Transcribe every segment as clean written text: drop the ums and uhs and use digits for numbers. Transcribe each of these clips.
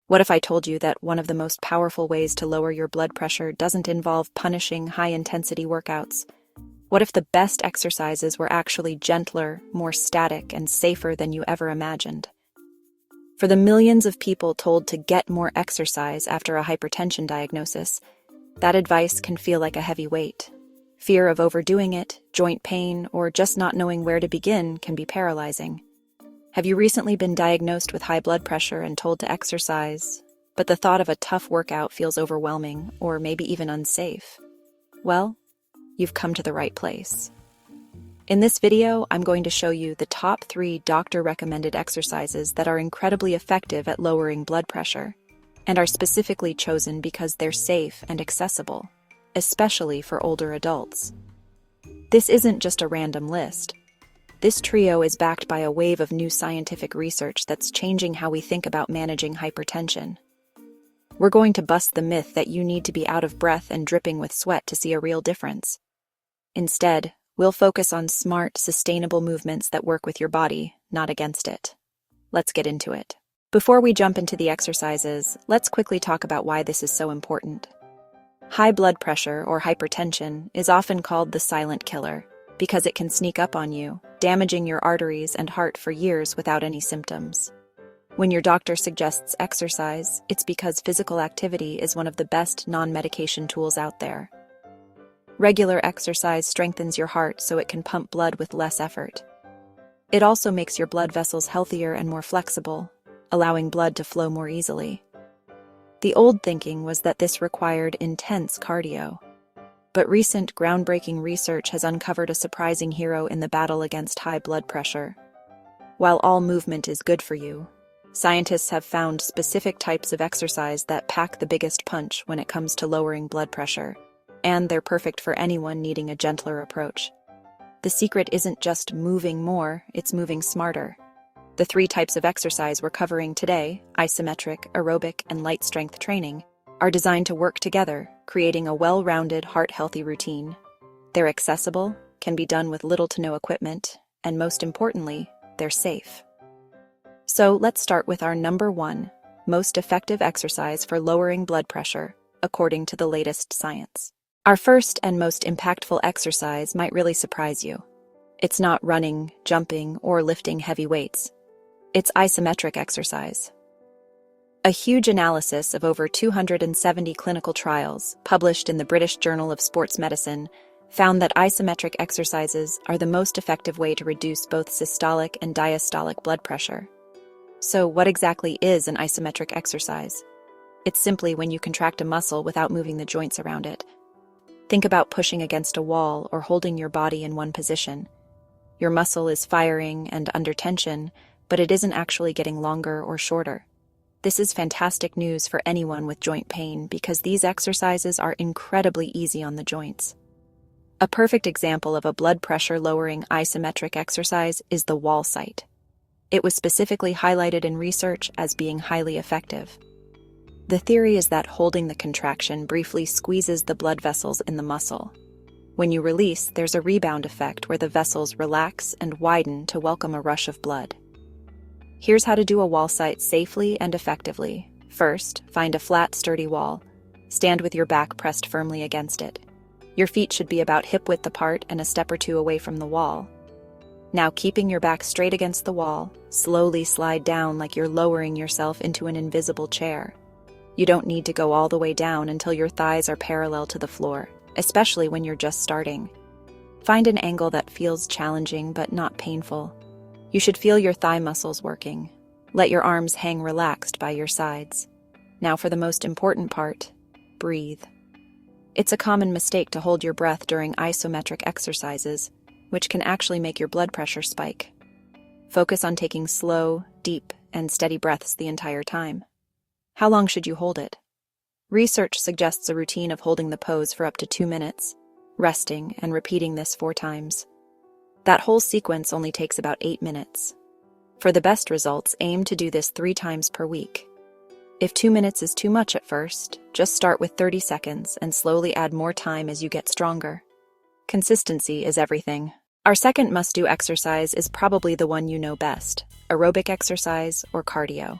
What if I told you that one of the most powerful ways to lower your blood pressure doesn't involve punishing high-intensity workouts? What if the best exercises were actually gentler, more static, and safer than you ever imagined? For the millions of people told to get more exercise after a hypertension diagnosis, that advice can feel like a heavy weight. Fear of overdoing it, joint pain, or just not knowing where to begin can be paralyzing. Have you recently been diagnosed with high blood pressure and told to exercise, but the thought of a tough workout feels overwhelming or maybe even unsafe? Well, you've come to the right place. In this video, I'm going to show you the top 3 doctor-recommended exercises that are incredibly effective at lowering blood pressure, and are specifically chosen because they're safe and accessible, especially for older adults. This isn't just a random list. This trio is backed by a wave of new scientific research that's changing how we think about managing hypertension. We're going to bust the myth that you need to be out of breath and dripping with sweat to see a real difference. Instead, we'll focus on smart, sustainable movements that work with your body, not against it. Let's get into it. Before we jump into the exercises, let's quickly talk about why this is so important. High blood pressure, or hypertension, is often called the silent killer because it can sneak up on you, damaging your arteries and heart for years without any symptoms. When your doctor suggests exercise, it's because physical activity is one of the best non-medication tools out there. Regular exercise strengthens your heart so it can pump blood with less effort. It also makes your blood vessels healthier and more flexible, allowing blood to flow more easily. The old thinking was that this required intense cardio, but recent groundbreaking research has uncovered a surprising hero in the battle against high blood pressure. While all movement is good for you, scientists have found specific types of exercise that pack the biggest punch when it comes to lowering blood pressure, and they're perfect for anyone needing a gentler approach. The secret isn't just moving more, it's moving smarter. The 3 types of exercise we're covering today, isometric, aerobic, and light strength training, are designed to work together, creating a well-rounded, heart-healthy routine. They're accessible, can be done with little to no equipment, and most importantly, they're safe. So let's start with our number 1, most effective exercise for lowering blood pressure, according to the latest science. Our first and most impactful exercise might really surprise you. It's not running, jumping, or lifting heavy weights. It's isometric exercise. A huge analysis of over 270 clinical trials, published in the British Journal of Sports Medicine, found that isometric exercises are the most effective way to reduce both systolic and diastolic blood pressure. So what exactly is an isometric exercise? It's simply when you contract a muscle without moving the joints around it. Think about pushing against a wall or holding your body in one position. Your muscle is firing and under tension, but it isn't actually getting longer or shorter. This is fantastic news for anyone with joint pain because these exercises are incredibly easy on the joints. A perfect example of a blood pressure-lowering isometric exercise is the wall sit. It was specifically highlighted in research as being highly effective. The theory is that holding the contraction briefly squeezes the blood vessels in the muscle. When you release, there's a rebound effect where the vessels relax and widen to welcome a rush of blood. Here's how to do a wall sit safely and effectively. First, find a flat, sturdy wall. Stand with your back pressed firmly against it. Your feet should be about hip-width apart and a step or 2 away from the wall. Now, keeping your back straight against the wall, slowly slide down like you're lowering yourself into an invisible chair. You don't need to go all the way down until your thighs are parallel to the floor, especially when you're just starting. Find an angle that feels challenging but not painful. You should feel your thigh muscles working. Let your arms hang relaxed by your sides. Now for the most important part, breathe. It's a common mistake to hold your breath during isometric exercises, which can actually make your blood pressure spike. Focus on taking slow, deep, and steady breaths the entire time. How long should you hold it? Research suggests a routine of holding the pose for up to 2 minutes, resting, and repeating this 4 times. That whole sequence only takes about 8 minutes. For the best results, aim to do this 3 times per week. If 2 minutes is too much at first, just start with 30 seconds and slowly add more time as you get stronger. Consistency is everything. Our second must-do exercise is probably the one you know best, aerobic exercise or cardio.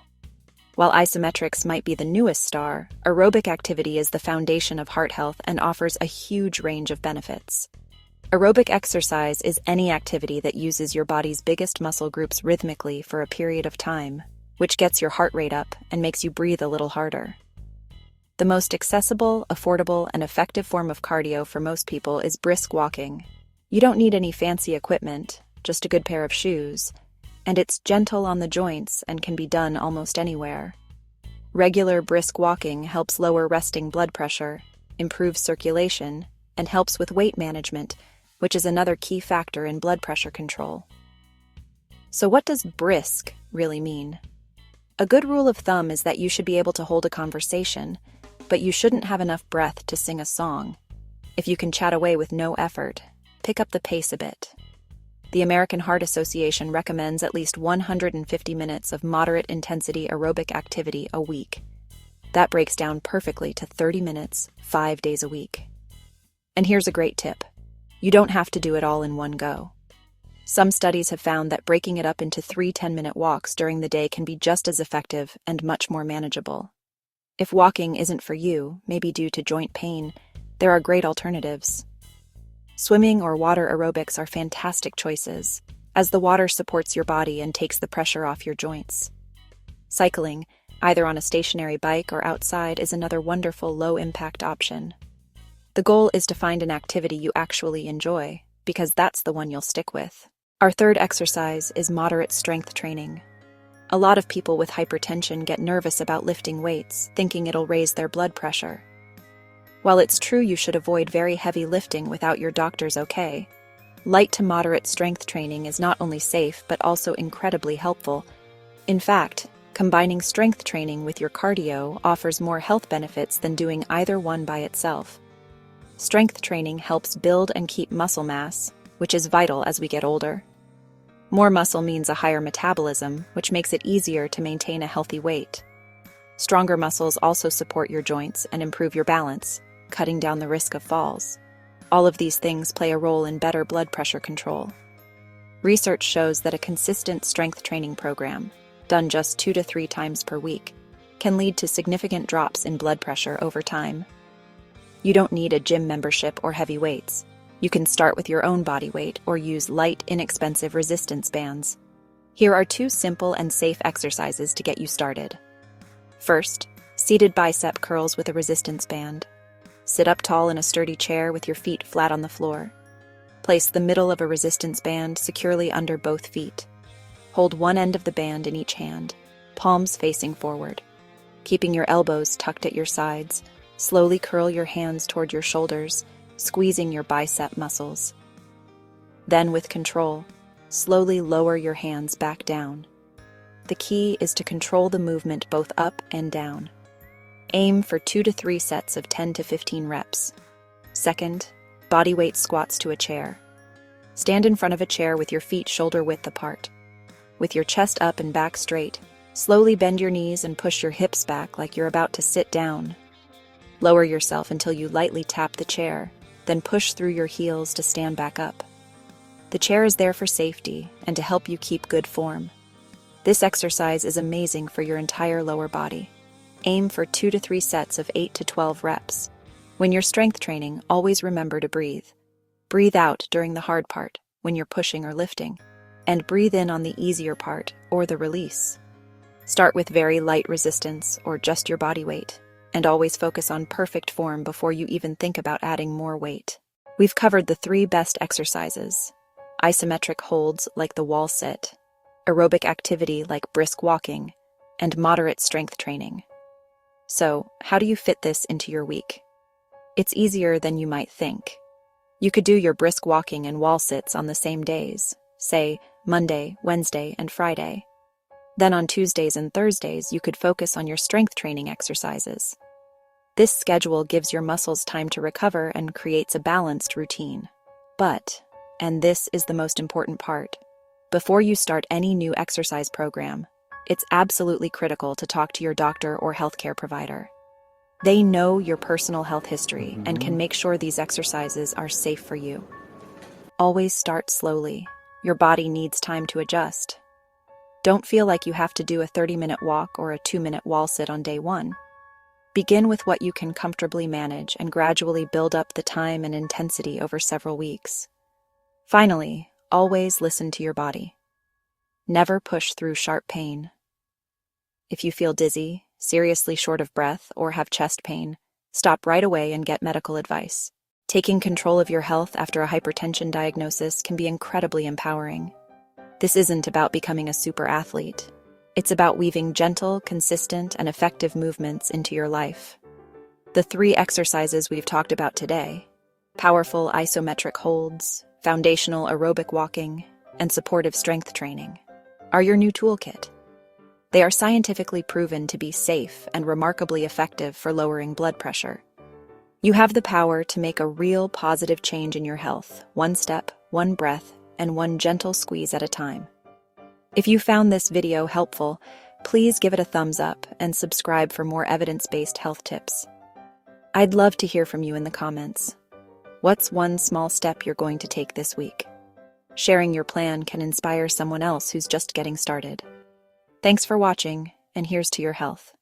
While isometrics might be the newest star, aerobic activity is the foundation of heart health and offers a huge range of benefits. Aerobic exercise is any activity that uses your body's biggest muscle groups rhythmically for a period of time, which gets your heart rate up and makes you breathe a little harder. The most accessible, affordable, and effective form of cardio for most people is brisk walking. You don't need any fancy equipment, just a good pair of shoes, and it's gentle on the joints and can be done almost anywhere. Regular brisk walking helps lower resting blood pressure, improves circulation, and helps with weight management, which is another key factor in blood pressure control. So what does brisk really mean? A good rule of thumb is that you should be able to hold a conversation, but you shouldn't have enough breath to sing a song. If you can chat away with no effort, pick up the pace a bit. The American Heart Association recommends at least 150 minutes of moderate intensity aerobic activity a week. That breaks down perfectly to 30 minutes, 5 days a week. And here's a great tip. You don't have to do it all in one go. Some studies have found that breaking it up into 3 10-minute walks during the day can be just as effective and much more manageable. If walking isn't for you, maybe due to joint pain, there are great alternatives. Swimming or water aerobics are fantastic choices, as the water supports your body and takes the pressure off your joints. Cycling, either on a stationary bike or outside, is another wonderful low-impact option. The goal is to find an activity you actually enjoy, because that's the one you'll stick with. Our third exercise is moderate strength training. A lot of people with hypertension get nervous about lifting weights, thinking it'll raise their blood pressure. While it's true you should avoid very heavy lifting without your doctor's okay, light to moderate strength training is not only safe but also incredibly helpful. In fact, combining strength training with your cardio offers more health benefits than doing either one by itself. Strength training helps build and keep muscle mass, which is vital as we get older. More muscle means a higher metabolism, which makes it easier to maintain a healthy weight. Stronger muscles also support your joints and improve your balance, cutting down the risk of falls. All of these things play a role in better blood pressure control. Research shows that a consistent strength training program, done just 2 to 3 times per week, can lead to significant drops in blood pressure over time. You don't need a gym membership or heavy weights. You can start with your own body weight or use light, inexpensive resistance bands. Here are 2 simple and safe exercises to get you started. First, seated bicep curls with a resistance band. Sit up tall in a sturdy chair with your feet flat on the floor. Place the middle of a resistance band securely under both feet. Hold one end of the band in each hand, palms facing forward. Keeping your elbows tucked at your sides, slowly curl your hands toward your shoulders, squeezing your bicep muscles. Then, with control, slowly lower your hands back down. The key is to control the movement both up and down. Aim for 2 to 3 sets of 10 to 15 reps. Second, bodyweight squats to a chair. Stand in front of a chair with your feet shoulder-width apart. With your chest up and back straight, slowly bend your knees and push your hips back like you're about to sit down. Lower yourself until you lightly tap the chair, then push through your heels to stand back up. The chair is there for safety and to help you keep good form. This exercise is amazing for your entire lower body. Aim for 2 to 3 sets of 8 to 12 reps. When you're strength training, always remember to breathe. Breathe out during the hard part, when you're pushing or lifting, and breathe in on the easier part, or the release. Start with very light resistance, or just your body weight, and always focus on perfect form before you even think about adding more weight. We've covered the 3 best exercises: isometric holds like the wall sit, aerobic activity like brisk walking, and moderate strength training. So, how do you fit this into your week? It's easier than you might think. You could do your brisk walking and wall sits on the same days, say Monday, Wednesday, and Friday. Then on Tuesdays and Thursdays, you could focus on your strength training exercises. This schedule gives your muscles time to recover and creates a balanced routine. But, and this is the most important part, before you start any new exercise program, it's absolutely critical to talk to your doctor or healthcare provider. They know your personal health history and can make sure these exercises are safe for you. Always start slowly. Your body needs time to adjust. Don't feel like you have to do a 30-minute walk or a 2-minute wall sit on day one. Begin with what you can comfortably manage and gradually build up the time and intensity over several weeks. Finally, always listen to your body. Never push through sharp pain. If you feel dizzy, seriously short of breath, or have chest pain, stop right away and get medical advice. Taking control of your health after a hypertension diagnosis can be incredibly empowering. This isn't about becoming a super athlete. It's about weaving gentle, consistent, and effective movements into your life. The 3 exercises we've talked about today, powerful isometric holds, foundational aerobic walking, and supportive strength training, are your new toolkit. They are scientifically proven to be safe and remarkably effective for lowering blood pressure. You have the power to make a real positive change in your health, one step, one breath, and one gentle squeeze at a time. If you found this video helpful, please give it a thumbs up and subscribe for more evidence-based health tips. I'd love to hear from you in the comments. What's one small step you're going to take this week? Sharing your plan can inspire someone else who's just getting started. Thanks for watching, and here's to your health.